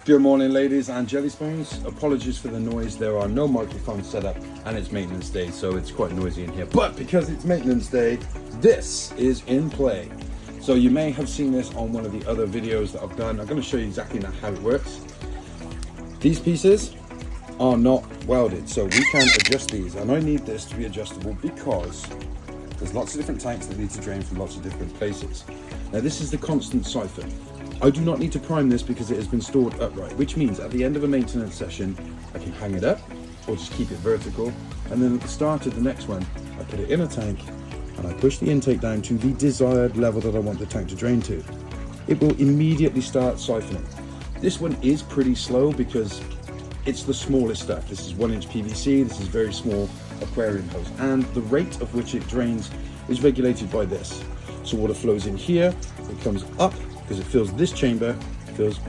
Good morning, ladies and jelly spoons. Apologies for the noise. There are no microphones set up and it's maintenance day, so it's quite noisy in here. But because it's maintenance day, this is in play. So you may have seen this on one of the other videos that I've done. I'm going to show you exactly now how it works. These pieces are not welded, so we can adjust these. And I need this to be adjustable because there's lots of different tanks that need to drain from lots of different places. Now this is the constant siphon. I do not need to prime this because it has been stored upright, which means at the end of a maintenance session, I can hang it up or just keep it vertical. And then at the start of the next one, I put it in a tank and I push the intake down to the desired level that I want the tank to drain to. It will immediately start siphoning. This one is pretty slow because it's the smallest stuff. This is 1-inch PVC, this is very small aquarium hose, and the rate of which it drains is regulated by this. So water flows in here, it comes up, because it fills this chamber, fills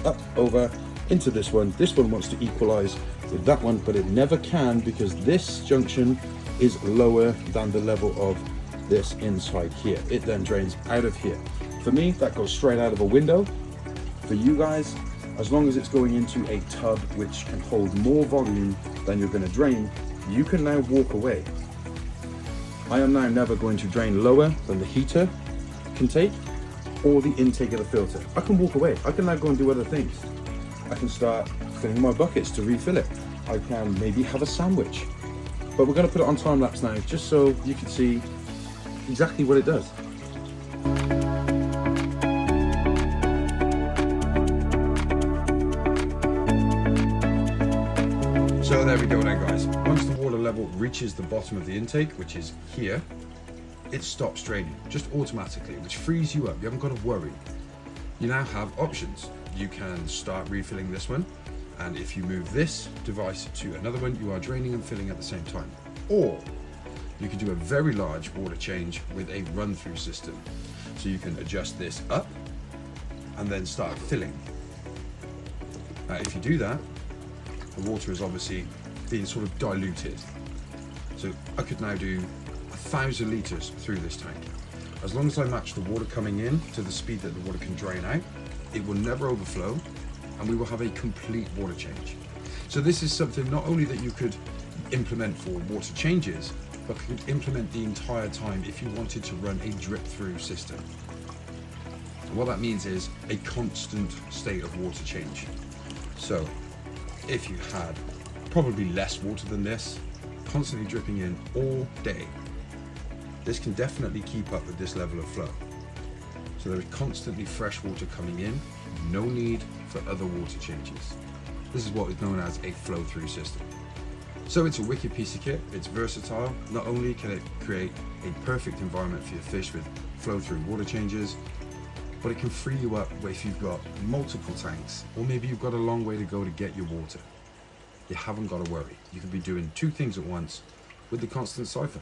up over into this one. This one wants to equalize with that one, but it never can because this junction is lower than the level of this inside here. It then drains out of here. For me, that goes straight out of a window. For you guys, as long as it's going into a tub which can hold more volume than you're going to drain, you can now walk away. I am now never going to drain lower than the heater can take or the intake of the filter. I can walk away. I can now go and do other things. I can start filling my buckets to refill it. I can maybe have a sandwich. But we're going to put it on time lapse now just so you can see exactly what it does. So there we go then, guys. Once the water level reaches the bottom of the intake, which is here, it stops draining just automatically, which frees you up. You haven't got to worry. You now have options. You can start refilling this one, and if you move this device to another one, you are draining and filling at the same time. Or you can do a very large water change with a run-through system. So you can adjust this up and then start filling. Now if you do that, the water is obviously being sort of diluted. So I could now do 1,000 litres through this tank. As long as I match the water coming in to the speed that the water can drain out, it will never overflow and we will have a complete water change. So this is something not only that you could implement for water changes, but could implement the entire time if you wanted to run a drip through system. And what that means is a constant state of water change. So if you had probably less water than this, constantly dripping in all day, this can definitely keep up with this level of flow. So there is constantly fresh water coming in, no need for other water changes. This is what is known as a flow-through system. So it's a wicked piece of kit, it's versatile. Not only can it create a perfect environment for your fish with flow-through water changes, but it can free you up if you've got multiple tanks, or maybe you've got a long way to go to get your water. You haven't got to worry. You can be doing two things at once with the constant siphon.